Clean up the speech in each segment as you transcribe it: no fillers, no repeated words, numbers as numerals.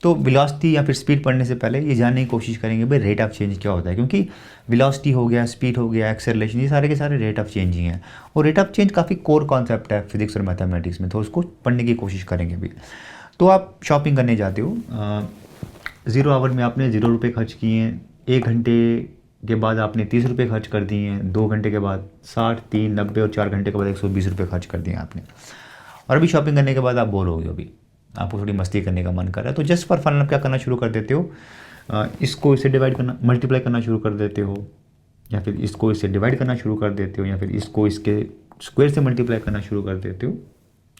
तो वेलोसिटी या फिर स्पीड पढ़ने से पहले ये जानने की कोशिश करेंगे भाई रेट ऑफ चेंज क्या होता है, क्योंकि वेलोसिटी हो गया, स्पीड हो गया, एक्सेलरेशन, ये सारे के सारे रेट ऑफ चेंज ही हैं। और रेट ऑफ चेंज काफ़ी कोर कॉन्सेप्ट है फिजिक्स और मैथमेटिक्स में, तो उसको पढ़ने की कोशिश करेंगे भी। तो आप शॉपिंग करने जाते हो, 0 आवर में आपने 0 रुपये खर्च किए हैं, 1 घंटे के बाद आपने 30 रुपये खर्च कर दिए हैं, 2 घंटे के बाद 60, 3, 90 और 4 घंटे के बाद 120 रुपये खर्च कर दिए आपने। और अभी शॉपिंग करने के बाद आप बोर हो गए, अभी आपको थोड़ी मस्ती करने का मन कर रहा है, तो जस्ट फॉर फन आप क्या करना शुरू कर देते हो, इसको इससे डिवाइड करना, मल्टीप्लाई करना शुरू कर देते हो, या फिर इसको इससे डिवाइड करना शुरू कर देते हो, या फिर इसको इसके स्क्वायर से मल्टीप्लाई करना शुरू कर देते हो।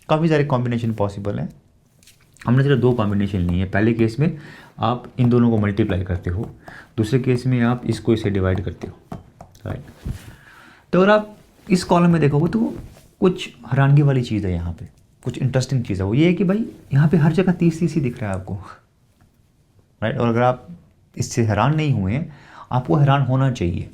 काफ़ी सारे कॉम्बिनेशन पॉसिबल हैं। हमने सिर्फ 2 कॉम्बिनेशन लिए हैं। पहले केस में आप इन दोनों को मल्टीप्लाई करते हो, दूसरे केस में आप इसको इससे डिवाइड करते हो, राइट। तो अगर आप इस कॉलम में देखोगे तो कुछ हैरानगी वाली चीज़ है यहाँ पे, कुछ इंटरेस्टिंग चीज़ है। वो ये है कि भाई यहाँ पे हर जगह 30 ही दिख रहा है आपको, राइट। और अगर आप इससे हैरान नहीं हुए हैं, आपको हैरान होना चाहिए,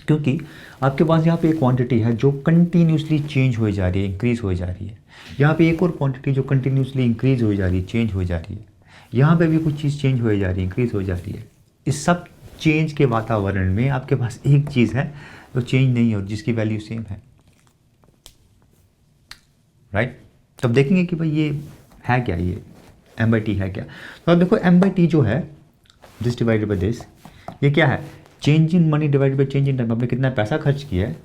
क्योंकि आपके पास यहाँ पे एक क्वांटिटी है जो कंटिन्यूसली चेंज हो जा रही है, इंक्रीज़ हो जा रही है। यहाँ पे एक और क्वांटिटी जो कंटिन्यूसली इंक्रीज़ हो जा रही है, चेंज हो जा रही है। यहाँ पे भी कुछ चीज़ चेंज हो जा रही है, इंक्रीज़ हो जा रही है। इस सब चेंज के वातावरण में आपके पास एक चीज़ है जो चेंज नहीं है और जिसकी वैल्यू सेम है, राइट। तो अब देखेंगे कि भाई ये है क्या, ये m/t है क्या। तो अब देखो m/t जो है, दिस डिवाइडेड बाय दिस, ये क्या है, change in money divided by change in time. आपने कितना पैसा खर्च किया है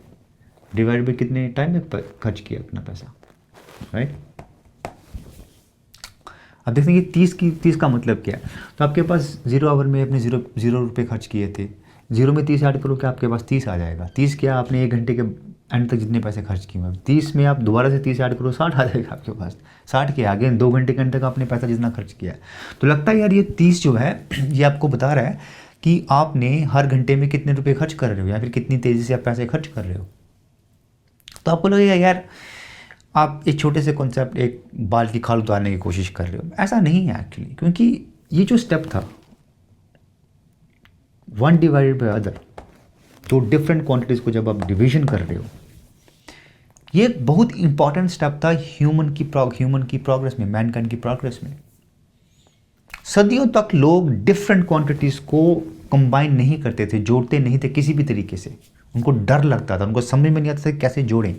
डिवाइड बाय कितने टाइम में खर्च किया अपना पैसा, राइट। अब देखते हैं कि 30 का मतलब क्या है। तो आपके पास 0 आवर में अपने 0 रुपये खर्च किए थे, 0 में 30 ऐड करो क्या आपके पास 30 आ जाएगा। 30 क्या, आपने 1 घंटे के एंड तक जितने पैसे खर्च किए हैं, 30 में आप दोबारा से 30 ऐड करो, 60 आ जाएगा आपके पास। 60 के आगे 2 घंटे के एंड तक आपने पैसा जितना खर्च किया है। तो लगता है यार ये 30 जो है ये आपको बता रहा है कि आपने हर घंटे में कितने रुपये खर्च कर रहे हो, या फिर कितनी तेज़ी से आप पैसे खर्च कर रहे हो। तो आपको लगेगा यार आप एक छोटे से कॉन्सेप्ट, एक बाल की खाल उतारने की कोशिश कर रहे हो। ऐसा नहीं है एक्चुअली, क्योंकि ये जो स्टेप था 1 डिवाइडेड बाय अदर, तो डिफरेंट क्वांटिटीज़ को जब आप डिवीजन कर रहे हो, ये एक बहुत इंपॉर्टेंट स्टेप था ह्यूमन की प्रोग्रेस में, मैनकाइंड की प्रोग्रेस में। सदियों तक लोग डिफरेंट क्वांटिटीज़ को कंबाइन नहीं करते थे, जोड़ते नहीं थे किसी भी तरीके से। उनको डर लगता था, उनको समझ में नहीं आता था कैसे जोड़ें।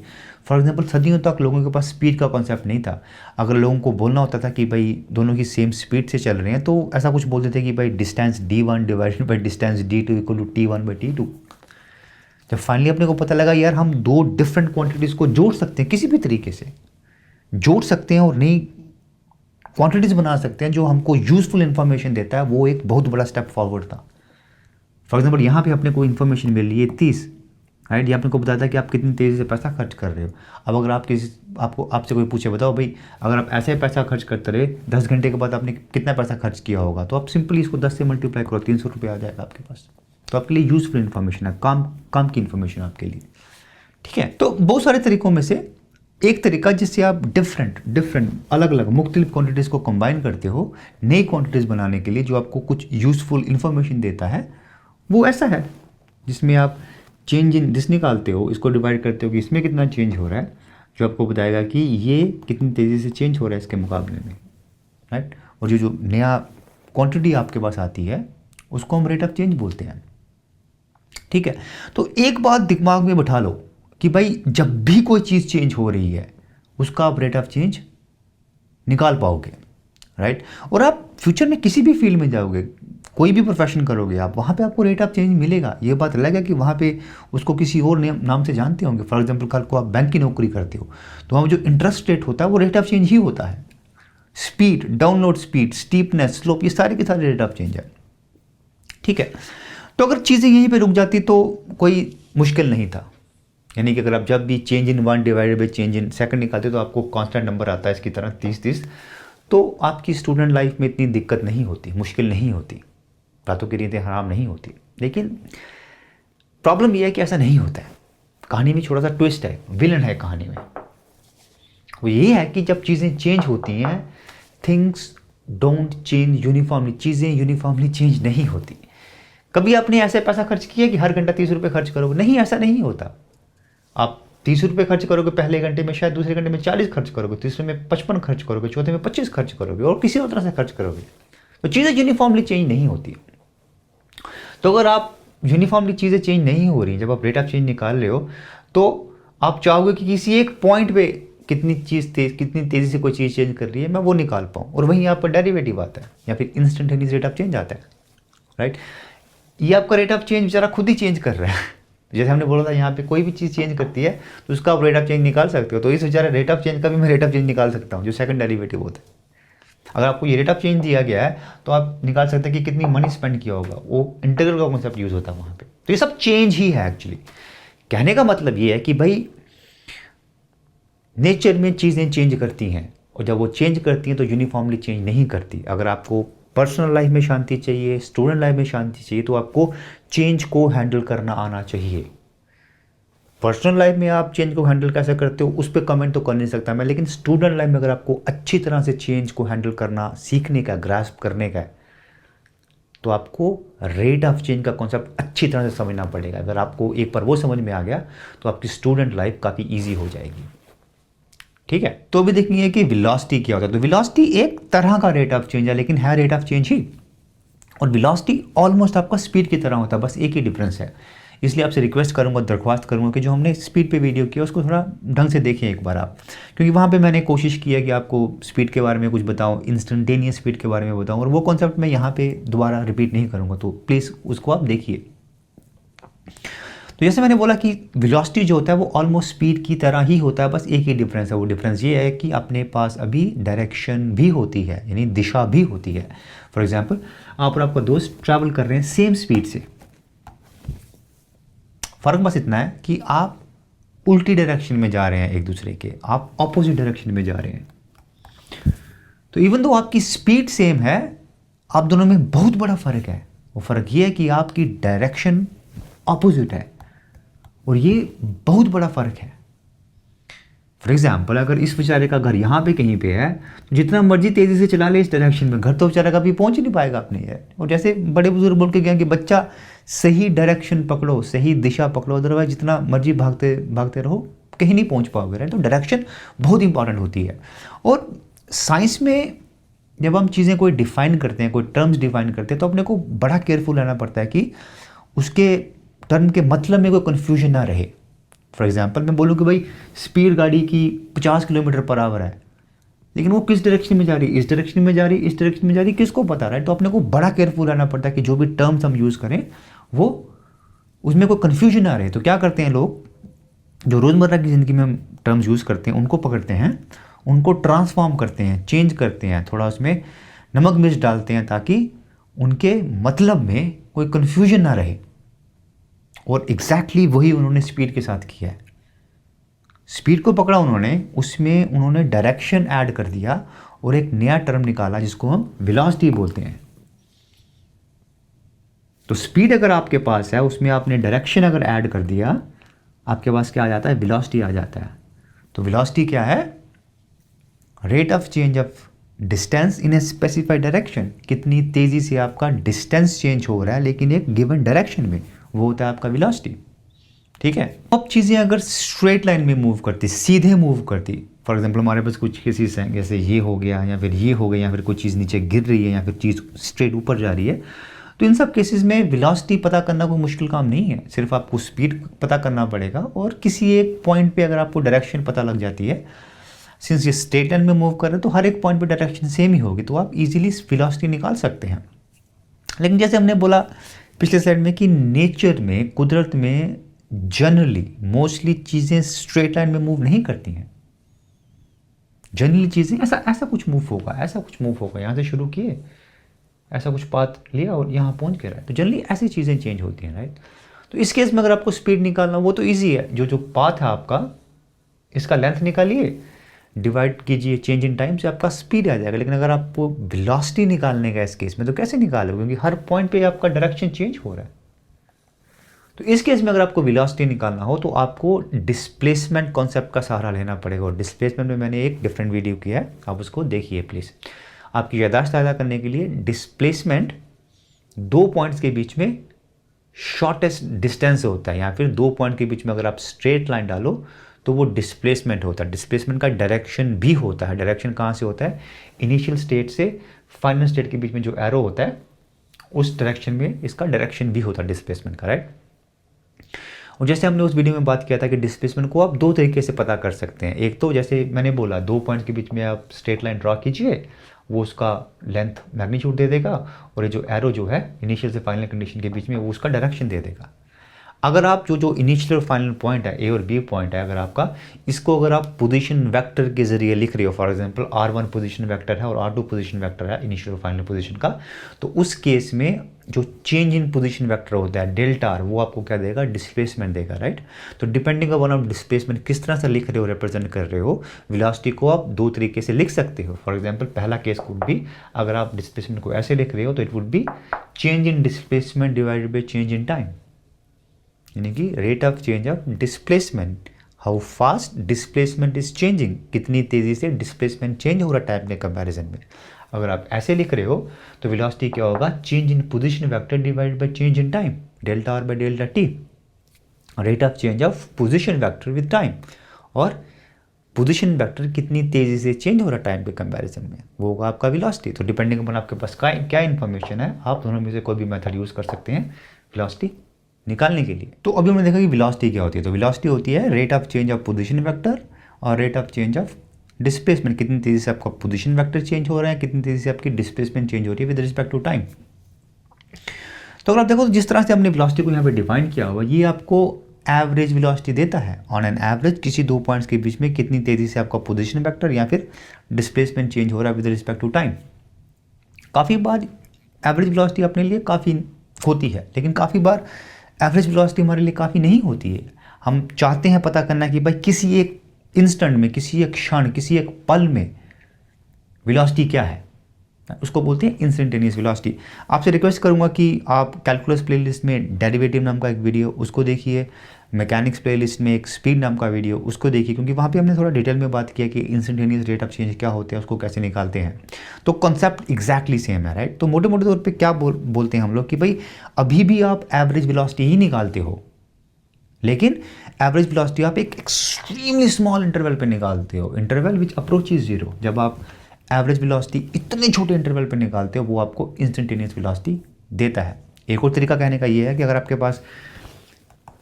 फॉर एग्जांपल सदियों तक लोगों के पास स्पीड का कॉन्सेप्ट नहीं था। अगर लोगों को बोलना होता था कि भाई दोनों की सेम स्पीड से चल रहे हैं, तो ऐसा कुछ बोलते थे कि भाई distance d1 divided by distance d2 equal to t1/t2। जब फाइनली अपने को पता लगा यार हम 2 डिफरेंट क्वांटिटीज़ को जोड़ सकते हैं, किसी भी तरीके से जोड़ सकते हैं और नई क्वांटिटीज़ बना सकते हैं जो हमको यूज़फुल इन्फॉर्मेशन देता है, वो एक बहुत बड़ा स्टेप फॉरवर्ड था। फॉर एग्जाम्पल यहाँ पे अपने को इन्फॉर्मेशन मिल रही है 30, राइट। ये आपने को बताया था कि आप कितनी तेज़ी से पैसा खर्च कर रहे हो। अब अगर आपसे कोई पूछे बताओ भाई अगर आप ऐसे पैसा खर्च करते रहे 10 घंटे के बाद आपने कितना पैसा खर्च किया होगा, तो आप सिंपली इसको 10 से मल्टीप्लाई करो, 300 रुपये आ जाएगा आपके पास। तो आपके लिए यूज़फुल इन्फॉर्मेशन है, काम की इन्फॉर्मेशन आपके लिए, ठीक है। तो बहुत सारे तरीकों में से एक तरीका जिससे आप डिफरेंट अलग अलग मुख्तलिफ क्वांटिटीज़ को कंबाइन करते हो नई क्वांटिटीज़ बनाने के लिए, जो आपको कुछ यूज़फुल इन्फॉर्मेशन देता है, वो ऐसा है जिसमें आप चेंज इन दिस निकालते हो, इसको डिवाइड करते हो कि इसमें कितना चेंज हो रहा है, जो आपको बताएगा कि ये कितनी तेज़ी से चेंज हो रहा है इसके मुकाबले में, राइट। और जो नया क्वांटिटी आपके पास आती है उसको हम रेट ऑफ चेंज बोलते हैं, ठीक है। तो एक बात दिमाग में बैठा लो कि भाई जब भी कोई चीज़ चेंज हो रही है उसका आप रेट ऑफ चेंज निकाल पाओगे, राइट। और आप फ्यूचर में किसी भी फील्ड में जाओगे, कोई भी प्रोफेशन करोगे आप, वहाँ पे आपको रेट ऑफ चेंज मिलेगा। ये बात अलग है कि वहाँ पे उसको किसी और नाम से जानते होंगे। फॉर एग्जांपल कल को आप बैंक की नौकरी करते हो तो वहाँ जो इंटरेस्ट रेट होता है वो रेट ऑफ चेंज ही होता है। Speed, download speed, steepness, slope, ये सारे के सारे रेट ऑफ चेंज है, ठीक है। तो अगर चीज़ें यहीं पर रुक जाती तो कोई मुश्किल नहीं था। यानी कि अगर आप जब भी change in 1 divided by change in second निकालते तो आपको कांस्टेंट नंबर आता है इसकी तरह 30, तो आपकी स्टूडेंट लाइफ में इतनी दिक्कत नहीं होती, मुश्किल नहीं होती, रातों की नींदें हराम नहीं होती। लेकिन प्रॉब्लम यह है कि ऐसा नहीं होता है। कहानी में छोटा सा ट्विस्ट है, विलन है कहानी में। वो ये है कि जब चीज़ें चेंज होती हैं, थिंग्स डोंट चेंज यूनिफॉर्मली, चीज़ें यूनिफॉर्मली चेंज नहीं होती। कभी आपने ऐसे पैसा खर्च किया कि हर घंटा 30 रुपये खर्च करोगे? नहीं, ऐसा नहीं होता। आप 30 रुपये खर्च करोगे पहले घंटे में, शायद दूसरे घंटे में 40 खर्च करोगे, तीसरे में 55 खर्च करोगे, चौथे में 25 खर्च करोगे और किसी और तरह से खर्च करोगे। तो चीज़ें यूनिफॉर्मली चेंज नहीं होती। तो अगर आप यूनिफॉर्मली चीज़ें चेंज नहीं हो रही, जब आप रेट ऑफ चेंज निकाल रहे हो, तो आप चाहोगे कि किसी एक पॉइंट पे कितनी तेज़ी से कोई चीज़ चेंज कर रही है मैं वो निकाल पाऊँ, और वहीं यहाँ पर डेरिवेटिव आता है या फिर इंस्टेंटेनियस रेट ऑफ चेंज आता है, राइट। ये आपका रेट ऑफ चेंज बेचारा खुद ही चेंज कर रहा है। जैसे हमने बोला था यहाँ पे कोई भी चीज़ चेंज करती है तो उसका आप रेट ऑफ चेंज निकाल सकते हो, तो इस बेचारे रेट ऑफ चेंज का भी मैं रेट ऑफ चेंज निकाल सकता हूँ, जो सेकंड डेरिवेटिव होता है। अगर आपको ये रेट ऑफ चेंज दिया गया है तो आप निकाल सकते हैं कि कितनी मनी स्पेंड किया होगा, वो इंटीग्रल का कॉन्सेप्ट यूज होता है वहाँ पे। तो ये सब चेंज ही है एक्चुअली। कहने का मतलब ये है कि भाई नेचर में चीज़ें चेंज करती हैं, और जब वो चेंज करती हैं तो यूनिफॉर्मली चेंज नहीं करती। अगर आपको पर्सनल लाइफ में शांति चाहिए, स्टूडेंट लाइफ में शांति चाहिए, तो आपको चेंज को हैंडल करना आना चाहिए। पर्सनल लाइफ में आप चेंज को हैंडल कैसे करते हो उस पर कमेंट तो कर नहीं सकता मैं, लेकिन स्टूडेंट लाइफ में अगर आपको अच्छी तरह से चेंज को हैंडल करना सीखने का, ग्रास्प करने का है, तो आपको रेट ऑफ चेंज का कॉन्सेप्ट अच्छी तरह से समझना पड़ेगा। अगर आपको एक बार वो समझ में आ गया तो आपकी स्टूडेंट लाइफ काफ़ी ईजी हो जाएगी, ठीक है। तो अभी देखेंगे कि वेलोसिटी क्या होता है। तो वेलोसिटी एक तरह का रेट ऑफ चेंज है, लेकिन है रेट ऑफ चेंज ही, और वेलोसिटी ऑलमोस्ट आपका स्पीड की तरह होता है, बस एक ही डिफरेंस है। इसलिए आपसे रिक्वेस्ट करूंगा, दरख्वास्त करूंगा कि जो हमने स्पीड पे वीडियो किया उसको थोड़ा ढंग से देखें एक बार आप, क्योंकि वहाँ पे मैंने कोशिश किया कि आपको स्पीड के बारे में कुछ बताऊँ, इंस्टेंटेनियस स्पीड के बारे में बताऊँ, और वो कॉन्सेप्ट मैं यहाँ पे दोबारा रिपीट नहीं करूँगा, तो प्लीज़ उसको आप देखिए। तो जैसे मैंने बोला कि वेलोसिटी जो होता है वो ऑलमोस्ट स्पीड की तरह ही होता है, बस एक ही डिफरेंस है। वो डिफरेंस ये है कि अपने पास अभी डायरेक्शन भी होती है, यानी दिशा भी होती है। फॉर एग्जाम्पल, आप और आपका दोस्त ट्रैवल कर रहे हैं सेम स्पीड से, फ़र्क बस इतना है कि आप उल्टी डायरेक्शन में जा रहे हैं एक दूसरे के, आप ऑपोजिट डायरेक्शन में जा रहे हैं। तो इवन दो आपकी स्पीड सेम है, आप दोनों में बहुत बड़ा फ़र्क है। वो फ़र्क ये है कि आपकी डायरेक्शन ऑपोजिट है, और ये बहुत बड़ा फ़र्क है। फॉर एग्जाम्पल, अगर इस बेचारे का घर यहाँ पे कहीं पे है, तो जितना मर्जी तेज़ी से चला ले इस डायरेक्शन में, घर तो बेचारा कभी पहुँच ही नहीं पाएगा अपने यार। और जैसे बड़े बुजुर्ग बोल के गए कि बच्चा सही डायरेक्शन पकड़ो, सही दिशा पकड़ो, अदरवाइज जितना मर्जी भागते भागते रहो कहीं नहीं पहुँच पाओगे, राइट। तो डायरेक्शन बहुत इंपॉर्टेंट होती है। और साइंस में जब हम चीज़ें कोई डिफ़ाइन करते हैं, कोई टर्म्स डिफ़ाइन करते हैं, तो अपने को बड़ा केयरफुल रहना पड़ता है कि उसके टर्म के मतलब में कोई कन्फ्यूजन ना रहे। फॉर एग्जांपल, मैं बोलूँ कि भाई स्पीड गाड़ी की 50 किलोमीटर पर आवर है, लेकिन वो किस डायरेक्शन में जा रही है, इस डायरेक्शन में जा रही है, इस डायरेक्शन में जा रही है, किसको पता, राइट। तो अपने को बड़ा केयरफुल रहना पड़ता है कि जो भी टर्म्स हम यूज़ करें वो उसमें कोई कन्फ्यूजन ना रहे। तो क्या करते हैं लोग, जो रोज़मर्रा की ज़िंदगी में हम टर्म्स यूज़ करते हैं उनको पकड़ते हैं, उनको ट्रांसफॉर्म करते हैं, चेंज करते हैं, थोड़ा उसमें नमक मिर्च डालते हैं ताकि उनके मतलब में कोई कन्फ्यूजन ना रहे। और एग्जैक्टली वही उन्होंने स्पीड के साथ किया है। स्पीड को पकड़ा उन्होंने, उसमें उन्होंने डायरेक्शन ऐड कर दिया और एक नया टर्म निकाला जिसको हम वेलोसिटी बोलते हैं। तो स्पीड अगर आपके पास है, उसमें आपने डायरेक्शन अगर ऐड कर दिया, आपके पास क्या आ जाता है, वेलोसिटी आ जाता है। तो वेलोसिटी क्या है, rate of change of distance in a specified direction, कितनी तेजी से आपका डिस्टेंस चेंज हो रहा है लेकिन एक गिवन डायरेक्शन में, वो होता है आपका वेलोसिटी, ठीक है। अब चीज़ें अगर स्ट्रेट लाइन में मूव करती, सीधे मूव करती, फॉर एग्जांपल हमारे पास कुछ केसेस हैं जैसे ये हो गया या फिर ये हो गया या फिर कोई चीज़ नीचे गिर रही है या फिर चीज़ स्ट्रेट ऊपर जा रही है, तो इन सब केसेस में वेलोसिटी पता करना कोई मुश्किल काम नहीं है। सिर्फ आपको स्पीड पता करना पड़ेगा और किसी एक पॉइंट पे अगर आपको डायरेक्शन पता लग जाती है, सिंस ये स्ट्रेट लाइन में मूव कर रहे हैं तो हर एक पॉइंट पे डायरेक्शन सेम ही होगी, तो आप इजीली वेलोसिटी निकाल सकते हैं। लेकिन जैसे हमने बोला पिछले स्लाइड में कि नेचर में, कुदरत में जनरली मोस्टली चीज़ें स्ट्रेट लाइन में मूव नहीं करती हैं। जनरली चीज़ें ऐसा कुछ मूव होगा, ऐसा कुछ मूव होगा, यहाँ से शुरू किए, ऐसा कुछ पाथ लिया और यहाँ पहुँच के रहा है, तो जनरली ऐसी चीज़ें चेंज होती हैं, राइट। तो इस केस में अगर आपको स्पीड निकालना वो तो ईजी है, जो पाथ है आपका, इसका लेंथ निकालिए, डिवाइड कीजिए चेंज इन टाइम से, आपका स्पीड आ जाएगा। लेकिन अगर आपको वेलोसिटी निकालने का इस केस में, तो कैसे निकालोगे, क्योंकि हर पॉइंट पे आपका डायरेक्शन चेंज हो रहा है। तो इस केस में अगर आपको वेलोसिटी निकालना हो तो आपको डिस्प्लेसमेंट कॉन्सेप्ट का सहारा लेना पड़ेगा, और डिस्प्लेसमेंट में मैंने एक डिफरेंट वीडियो किया है, आप उसको देखिए प्लीज़। आपकी याददाश्त ताज़ा करने के लिए, डिस्प्लेसमेंट दो पॉइंट्स के बीच में शॉर्टेस्ट डिस्टेंस होता है, या फिर दो पॉइंट के बीच में अगर आप स्ट्रेट लाइन डालो तो वो डिस्प्लेसमेंट होता है। डिस्प्लेसमेंट का डायरेक्शन भी होता है। डायरेक्शन कहाँ से होता है, इनिशियल स्टेट से फाइनल स्टेट के बीच में जो एरो होता है उस डायरेक्शन में इसका डायरेक्शन भी होता है डिस्प्लेसमेंट का, राइट। और जैसे हमने उस वीडियो में बात किया था कि डिस्प्लेसमेंट को आप दो तरीके से पता कर सकते हैं। एक तो जैसे मैंने बोला 2 पॉइंट्स के बीच में आप स्ट्रेट लाइन ड्रॉ कीजिए, वो उसका लेंथ मैग्नीट्यूड दे देगा, और ये जो एरो जो है इनिशियल से फाइनल कंडीशन के बीच में वो उसका डायरेक्शन दे देगा। अगर आप जो इनिशियल और फाइनल पॉइंट है ए और बी पॉइंट है, अगर आपका इसको अगर आप पोजीशन वेक्टर के जरिए लिख रहे हो, for example R1 position vector है और R2 पोजीशन वेक्टर है इनिशियल और फाइनल पोजीशन का, तो उस केस में जो चेंज इन पोजीशन वेक्टर होता है डेल्टा आर, वो आपको क्या देगा, डिस्प्लेसमेंट देगा, राइट। तो डिपेंडिंग अपॉन आप डिस्प्लेसमेंट किस तरह से लिख रहे हो, रिप्रेजेंट कर रहे हो, वेलोसिटी को आप दो तरीके से लिख सकते हो। फॉर एग्जाम्पल पहला केस वुड भी, अगर आप डिस्प्लेसमेंट को ऐसे लिख रहे हो तो it would be change in displacement divided by change in time, यानी कि rate of change of displacement, how fast displacement is changing, कितनी तेजी से डिस्प्लेसमेंट चेंज हो रहा है टाइम के कंपैरिजन में। अगर आप ऐसे लिख रहे हो तो वेलोसिटी क्या होगा, change in position vector divided by change in time, delta R by delta T, rate of change of position vector with time, और पोजीशन वेक्टर कितनी तेजी से चेंज हो रहा है टाइम के कंपैरिजन में, वो होगा आपका वेलोसिटी। तो डिपेंडिंग अपॉन आपके पास क्या इन्फॉर्मेशन है, आप दोनों में से कोई भी मेथड यूज कर सकते हैं वेलोसिटी निकालने के लिए। तो अभी हमने देखा कि वेलोसिटी क्या होती है। तो वेलोसिटी होती है rate of change of position vector और rate of change of displacement, कितनी तेजी से आपका पोजीशन वेक्टर चेंज हो रहा है, कितनी तेजी से आपकी डिस्प्लेसमेंट चेंज हो रही है विद रिस्पेक्ट टू टाइम। तो अगर आप देखो तो जिस तरह से हमने वेलोसिटी को यहाँ पे डिफाइन किया हुआ, ये आपको एवरेज वेलोसिटी देता है। ऑन एन एवरेज किसी दो पॉइंट्स के बीच में कितनी तेजी से आपका पोजीशन वेक्टर या फिर डिस्प्लेसमेंट चेंज हो रहा है विद रिस्पेक्ट टू टाइम। काफ़ी बार एवरेज वेलोसिटी अपने लिए काफ़ी होती है, लेकिन काफ़ी बार एवरेज वेलोसिटी हमारे लिए काफ़ी नहीं होती है। हम चाहते हैं पता करना कि भाई किसी एक इंस्टेंट में, किसी एक क्षण, किसी एक पल में वेलोसिटी क्या है, उसको बोलते हैं इंस्टेंटेनियस वेलोसिटी। आपसे रिक्वेस्ट करूंगा कि आप कैलकुलस प्लेलिस्ट में डेरिवेटिव नाम का एक वीडियो उसको देखिए, मैकेनिक्स प्लेलिस्ट में एक स्पीड नाम का वीडियो उसको देखिए, क्योंकि वहाँ पे हमने थोड़ा डिटेल में बात किया कि इंस्टेंटेनियस रेट ऑफ चेंज क्या होते हैं, उसको कैसे निकालते हैं। तो कॉन्सेप्ट एग्जैक्टली सेम है, राइट। तो मोटे मोटे तौर पे क्या बोलते हैं हम लोग कि भाई अभी भी आप एवरेज वेलोसिटी ही निकालते हो, लेकिन एवरेज वेलोसिटी आप एक एक्सट्रीमली स्मॉल इंटरवल पे निकालते हो, इंटरवल विच अप्रोचेज जीरो। जब आप एवरेज वेलोसिटी इतने छोटे इंटरवल पे निकालते हो, वो आपको इंस्टेंटेनियस वेलोसिटी देता है। एक और तरीका कहने का ये है कि अगर आपके पास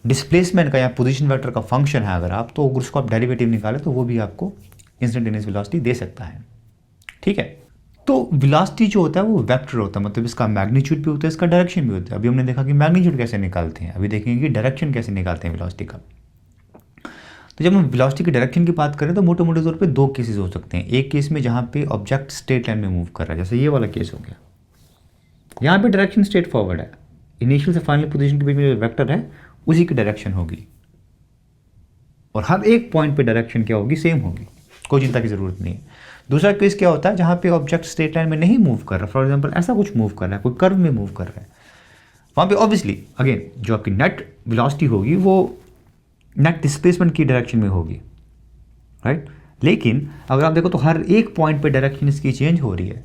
डिस्प्लेसमेंट का या पोजीशन वेक्टर का फंक्शन है अगर आप, तो उसको आप डेरिवेटिव निकालें तो वो भी आपको इंस्टेंटेनियस वेलोसिटी दे सकता है, ठीक है। तो वेलोसिटी जो होता है वो वेक्टर होता है, मतलब इसका मैग्नीट्यूड भी होता है, इसका डायरेक्शन भी होता है। अभी हमने देखा कि मैग्नीट्यूड कैसे निकालते हैं, अभी देखेंगे कि डायरेक्शन कैसे निकालते हैं वेलोसिटी का। तो जब हम वेलोसिटी के डायरेक्शन की बात करें तो मोटे मोटे तौर पे दो केसेस हो सकते हैं। एक केस में जहाँ पे ऑब्जेक्ट स्ट्रेट लाइन में मूव कर रहा है, जैसे ये वाला केस हो गया, यहाँ पे डायरेक्शन स्ट्रेट फॉरवर्ड है, इनिशियल से फाइनल पोजीशन के बीच में जो वेक्टर है उसी की डायरेक्शन होगी, और हर एक पॉइंट पे डायरेक्शन क्या होगी, सेम होगी, कोई चिंता की जरूरत नहीं है। दूसरा केस क्या होता है जहाँ पे ऑब्जेक्ट स्ट्रेट लाइन में नहीं मूव कर रहा, फॉर एग्जाम्पल ऐसा कुछ मूव कर रहा है, कोई कर्व में मूव कर रहा है, वहाँ पे ऑब्वियसली अगेन जो आपकी नेट वेलोसिटी होगी वो नेट डिस्प्लेसमेंट की डायरेक्शन में होगी, राइट। लेकिन अगर आप देखो तो हर एक पॉइंट पे डायरेक्शन इसकी चेंज हो रही है।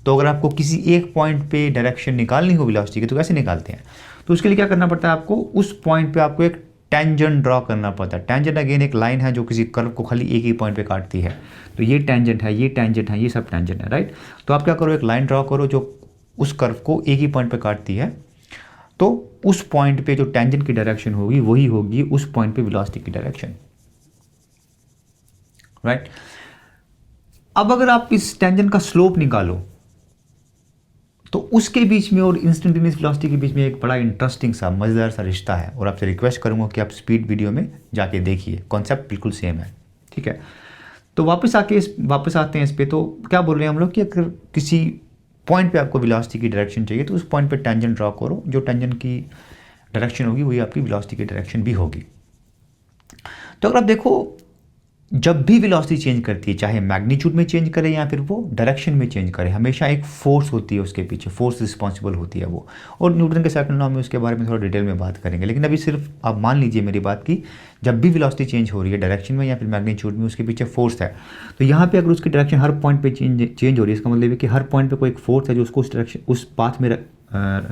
तो अगर आपको किसी एक पॉइंट पे डायरेक्शन निकालनी हो वेलोसिटी की, तो कैसे निकालते हैं, तो उसके लिए क्या करना पड़ता है आपको, उस पॉइंट पे आपको एक टेंजेंट ड्रॉ करना पड़ता है। टेंजेंट अगेन एक लाइन है जो किसी कर्व को खाली एक ही पॉइंट पे काटती है। तो ये टेंजेंट है, ये टेंजेंट है, ये सब टेंजेंट है, राइट। तो आप क्या करो, एक लाइन ड्रॉ करो जो उस कर्व को एक ही पॉइंट पे काटती है। तो उस पॉइंट पे जो टेंजेंट की डायरेक्शन होगी वही होगी उस पॉइंट पे वेलोसिटी की डायरेक्शन, राइट। अब अगर आप इस टेंजेंट का स्लोप निकालो तो उसके बीच में और इंस्टेंटेनियस वेलोसिटी के बीच में एक बड़ा इंटरेस्टिंग सा मजेदार सा रिश्ता है, और आपसे रिक्वेस्ट करूंगा कि आप स्पीड वीडियो में जाके देखिए, कॉन्सेप्ट बिल्कुल सेम है, ठीक है। तो वापस आते हैं इस पे। तो क्या बोल रहे हैं हम लोग कि अगर किसी पॉइंट पे आपको वेलोसिटी की डायरेक्शन चाहिए तो उस पॉइंट पे टेंजेंट ड्रॉ करो, जो टेंजेंट की डायरेक्शन होगी वही आपकी वेलोसिटी की डायरेक्शन भी होगी। तो अगर आप देखो जब भी वेलोसिटी चेंज करती है, चाहे मैग्नीट्यूड में चेंज करे या फिर वो डायरेक्शन में चेंज करे, हमेशा एक फोर्स होती है उसके पीछे, फोर्स रिस्पॉन्सिबल होती है वो। और न्यूटन के सेकंड लॉ में उसके बारे में थोड़ा डिटेल में बात करेंगे, लेकिन अभी सिर्फ आप मान लीजिए मेरी बात की, जब भी वेलोसिटी चेंज हो रही है डायरेक्शन में या फिर मैग्नीट्यूड में, उसके पीछे फोर्स है। तो यहाँ पे अगर उसकी डायरेक्शन हर पॉइंट पे चेंज हो रही है, इसका मतलब है कि हर पॉइंट पे कोई एक फोर्स है जो उसको उस डायरेक्शन, उस पाथ में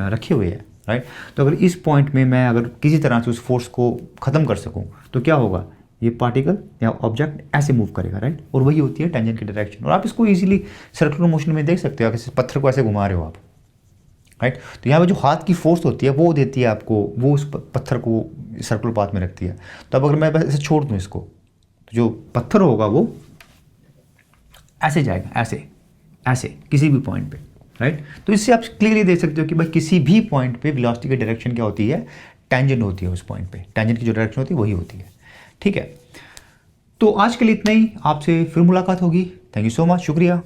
रखे हुए है, राइट। तो अगर इस पॉइंट में मैं अगर किसी तरह से उस फोर्स को ख़त्म कर सकूँ तो क्या होगा, ये पार्टिकल या ऑब्जेक्ट ऐसे मूव करेगा, राइट। और वही होती है टेंजेंट की डायरेक्शन। और आप इसको इजीली सर्कुलर मोशन में देख सकते हो, जैसे पत्थर को ऐसे घुमा रहे हो आप, राइट। तो यहाँ पे जो हाथ की फोर्स होती है वो देती है आपको, वो उस पत्थर को सर्कुलर पाथ में रखती है। तो अब अगर मैं बस ऐसे छोड़ दूँ इसको, तो जो पत्थर होगा वो ऐसे जाएगा, ऐसे ऐसे किसी भी पॉइंट पे, राइट। तो इससे आप क्लियरली देख सकते हो कि भाई किसी भी पॉइंट पे वेलोसिटी की डायरेक्शन क्या होती है, टेंजेंट होती है उस पॉइंट पे, टेंजेंट की जो डायरेक्शन होती है वही होती है, ठीक है। तो आज के लिए इतना ही, आपसे फिर मुलाकात होगी। थैंक यू सो मच, शुक्रिया।